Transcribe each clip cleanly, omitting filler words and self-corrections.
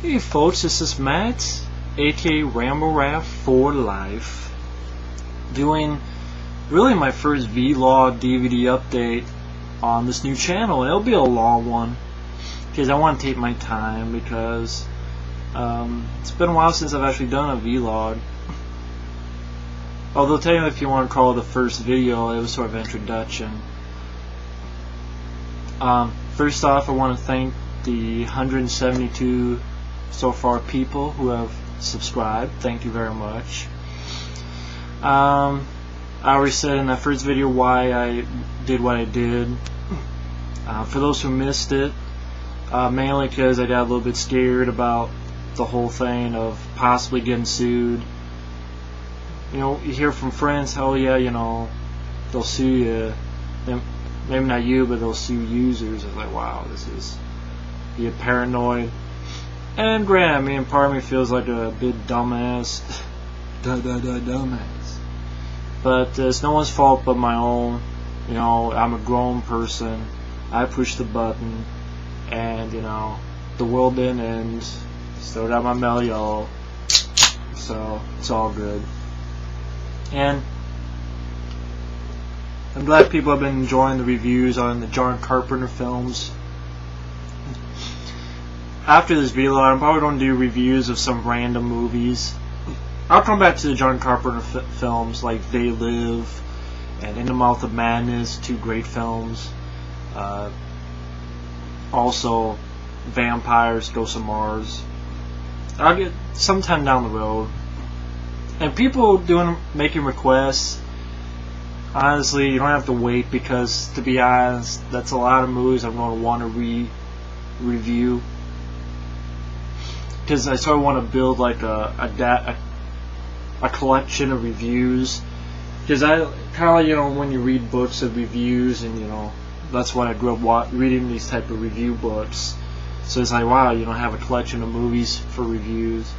Hey folks, this is Matt, aka RambleRap for Life, doing really my first vlog DVD update on this new channel. It'll be a long one because I want to take my time because it's been a while since I've actually done a vlog. Although technically, if you want to call it the first video, it was sort of an introduction. First off, I want to thank the 172 so far people who have subscribed. Thank you very much. I already said in that first video why I did what I did. For those who missed it, mainly because I got a little bit scared about the whole thing of possibly getting sued. You know, you hear from friends, oh yeah, you know, they'll sue you. Maybe not you, but they'll sue users. I was like, wow, this is being paranoid. And granted, I mean, part of me feels like a big dumbass. Dumbass. But it's no one's fault but my own. You know, I'm a grown person. I pushed the button. And, you know, the world didn't end. Still got my mail, y'all. So, it's all good. And I'm glad people have been enjoying the reviews on the John Carpenter films. After this video, I'm probably going to do reviews of some random movies. I'll come back to the John Carpenter films like They Live and In the Mouth of Madness, two great films. Also, Vampires, Ghosts of Mars. I'll get sometime down the road. And people making requests, honestly, you don't have to wait because, to be honest, that's a lot of movies I'm going to want to review. Because I sort of want to build like a collection of reviews. Because I kind of like, you know, when you read books of reviews, and you know, that's when I grew up reading these type of review books. So it's like, wow, you know, have a collection of movies for reviews.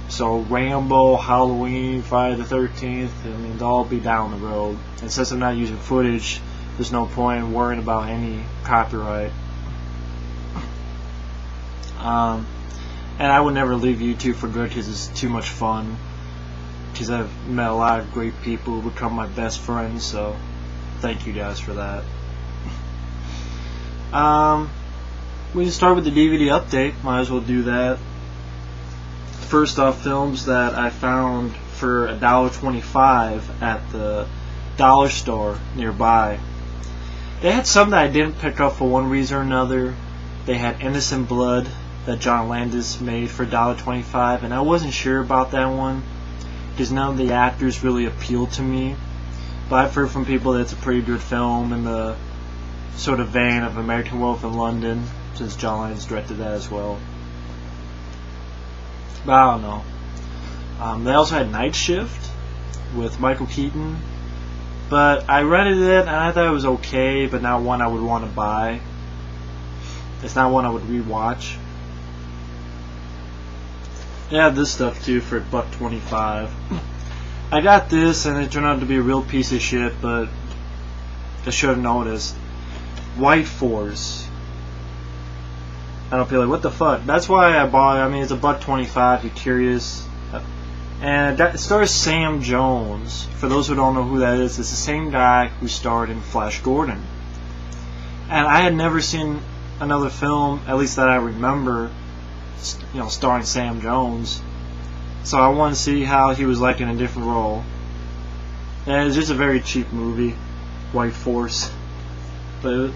So Rambo, Halloween, Friday the 13th, I mean, they'll all be down the road. And since I'm not using footage, there's no point in worrying about any copyright. And I would never leave YouTube for good because it's too much fun. Because I've met a lot of great people who become my best friends, so thank you guys for that. We can start with the DVD update, might as well do that. First off, films that I found for $1.25 at the dollar store nearby. They had some that I didn't pick up for one reason or another. They had Innocent Blood that John Landis made for $1.25, and I wasn't sure about that one because none of the actors really appealed to me. But I've heard from people that it's a pretty good film in the sort of vein of American Werewolf in London, since John Landis directed that as well. But I don't know. They also had Night Shift with Michael Keaton, but I rented it and I thought it was okay, but not one I would want to buy. It's not one I would rewatch. They have this stuff too for $1.25. I got this and it turned out to be a real piece of shit, but I should have noticed. White Force. I don't feel like, what the fuck? That's why I bought it. I mean, it's $1.25 if you're curious. And it stars Sam Jones. For those who don't know who that is, it's the same guy who starred in Flash Gordon. And I had never seen another film, at least that I remember, you know, starring Sam Jones. So I wanted to see how he was like in a different role. And it's just a very cheap movie, White Force. But it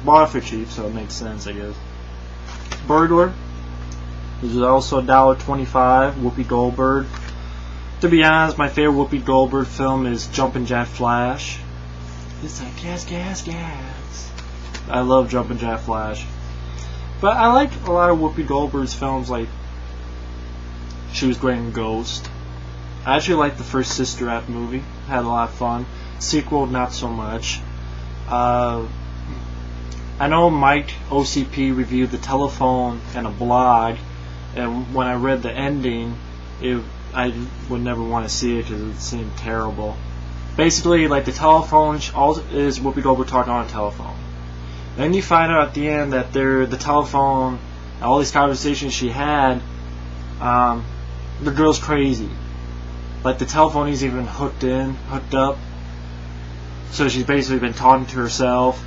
bought it for cheap, so it makes sense, I guess. Burglar. This is also $1.25. Whoopi Goldberg. To be honest, my favorite Whoopi Goldberg film is Jumpin' Jack Flash. It's like gas, gas, gas. I love Jumpin' Jack Flash. But I like a lot of Whoopi Goldberg's films, like she was great in Ghost. I actually liked the first Sister Act movie. Had a lot of fun. Sequel, not so much. I know Mike OCP reviewed The Telephone and a blog, and when I read the ending, I would never want to see it because it seemed terrible. Basically, like, The Telephone all is Whoopi Goldberg talking on a telephone. Then you find out at the end that the telephone all these conversations she had, the girl's crazy. Like the telephone is even hooked up. So she's basically been talking to herself,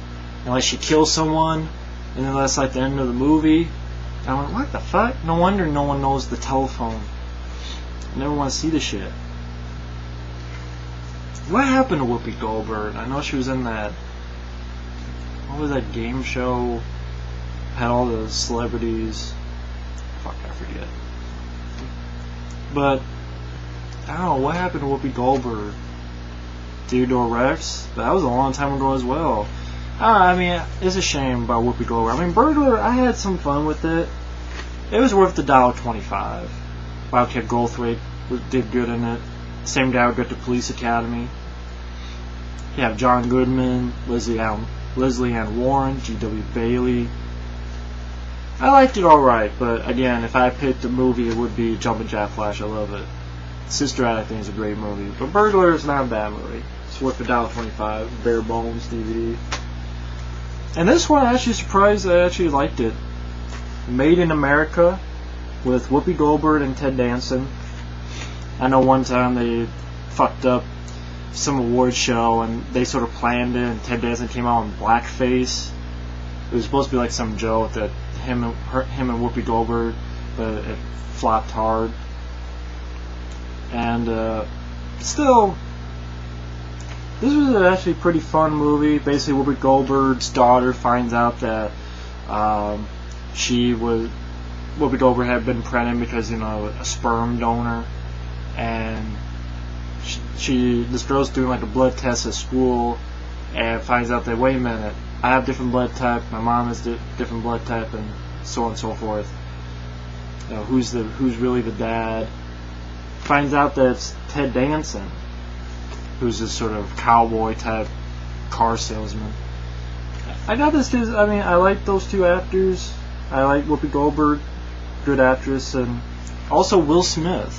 and like she kills someone, and then that's like the end of the movie. And I went, what the fuck? No wonder no one knows the telephone. I never want to see the shit. What happened to Whoopi Goldberg? I know she was in that. What was that game show? Had all the celebrities. Fuck, I forget. But I don't know what happened to Whoopi Goldberg. Theodore Rex? That was a long time ago as well. I mean, it's a shame about Whoopi Goldberg. I mean, Burglar, I had some fun with it. It was worth the $1.25. Wildcat Goldthwait did good in it. Same guy who got the Police Academy. You have John Goodman, Leslie Ann Warren, G.W. Bailey. I liked it alright, but again, if I picked a movie, it would be Jumpin' Jack Flash. I love it. Sister Act, I think, is a great movie. But Burglar is not a bad movie. It's worth $1.25. Bare Bones DVD. And this one, I'm actually surprised I actually liked it. Made in America with Whoopi Goldberg and Ted Danson. I know one time they fucked up some award show and they sort of planned it, and Ted Danson came out in blackface. It was supposed to be like some joke that him and Whoopi Goldberg, but it flopped hard. And still, this was actually a pretty fun movie. Basically, Whoopi Goldberg's daughter finds out that Whoopi Goldberg had been pregnant because, you know, a sperm donor, and this girl's doing like a blood test at school, and finds out that, wait a minute, I have different blood type, my mom has different blood type, and so on and so forth. You know, who's really the dad? Finds out that it's Ted Danson, who's this sort of cowboy type car salesman. I got this because, I mean, I like those two actors. I like Whoopi Goldberg, good actress, and also Will Smith.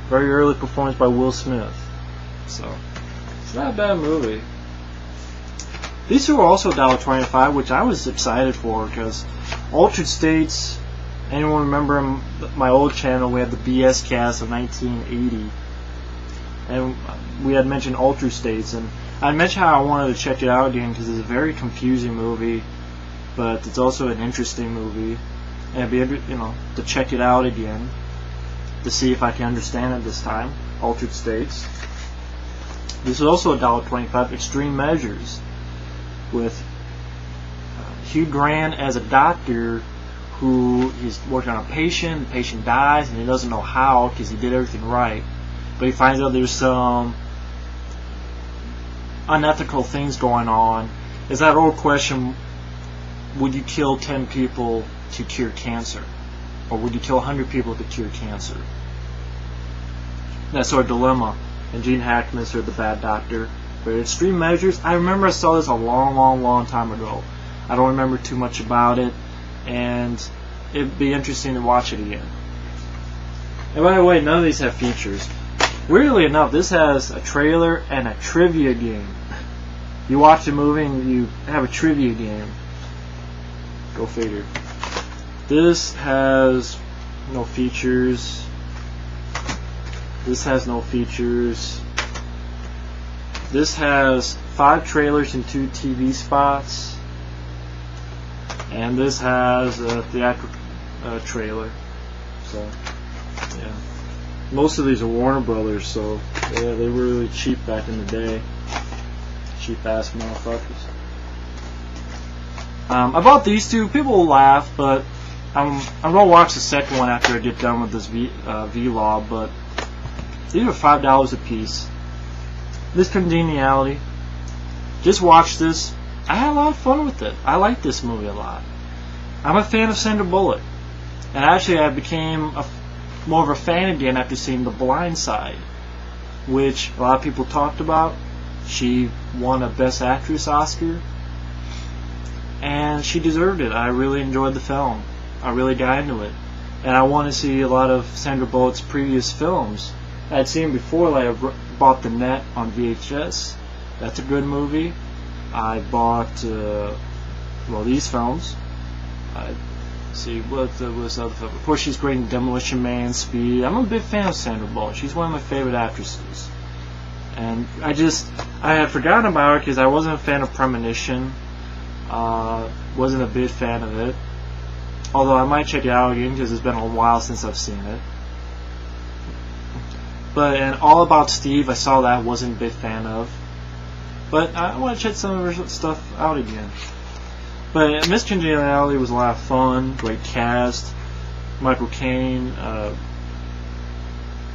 Very early performance by Will Smith. So, it's not a bad movie. These two are also $1.25, which I was excited for because Altered States, anyone remember my old channel, we had the BS cast of 1980. And we had mentioned Altered States, and I mentioned how I wanted to check it out again because it's a very confusing movie, but it's also an interesting movie, and it'd be, you know, to check it out again to see if I can understand it this time. Altered States. This is also $1.25. Extreme Measures with Hugh Grant as a doctor who is working on a patient. The patient dies, and he doesn't know how because he did everything right. But he finds out there's some unethical things going on. It's that old question, would you kill 10 people to cure cancer? Or would you kill 100 people to cure cancer? That sort of dilemma. And Gene Hackman's sort of the bad doctor. But Extreme Measures, I remember I saw this a long time ago. I don't remember too much about it. And it'd be interesting to watch it again. And by the way, none of these have features. Weirdly enough, this has a trailer and a trivia game. You watch the movie and you have a trivia game. Go figure. This has no features. This has no features. This has 5 trailers and 2 TV spots. And this has a theatrical trailer. So, yeah. Most of these are Warner Brothers, so yeah, they were really cheap back in the day. Cheap ass motherfuckers. I bought these two. People will laugh, but I'm gonna watch the second one after I get done with this vlog. But these are $5 a piece. This Congeniality. Just watch this. I had a lot of fun with it. I like this movie a lot. I'm a fan of Sandra Bullock, and actually I became more of a fan again after seeing The Blind Side, which a lot of people talked about. She won a Best Actress Oscar, and she deserved it. I really enjoyed the film. I really got into it, and I want to see a lot of Sandra Bullock's previous films. I'd seen before, like I bought The Net on VHS. That's a good movie. I bought these films. see what was other stuff. Of course, she's great in Demolition Man, Speed. I'm a big fan of Sandra Bullock. She's one of my favorite actresses. And I had forgotten about her because I wasn't a fan of Premonition. Wasn't a big fan of it. Although I might check it out again because it's been a while since I've seen it. But in All About Steve, I saw that, wasn't a big fan of. But I want to check some of her stuff out again. But Miss Congeniality was a lot of fun, great cast, Michael Caine.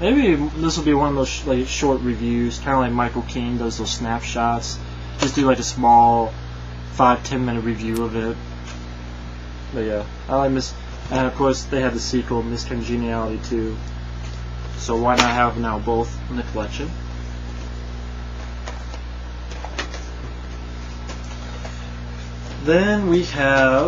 Maybe this will be one of those like short reviews, kind of like Michael Caine does those snapshots. Just do like a small 5-10 minute review of it. But yeah, I like Miss. And of course, they had the sequel, Miss Congeniality 2. So why not have now both in the collection? Then we have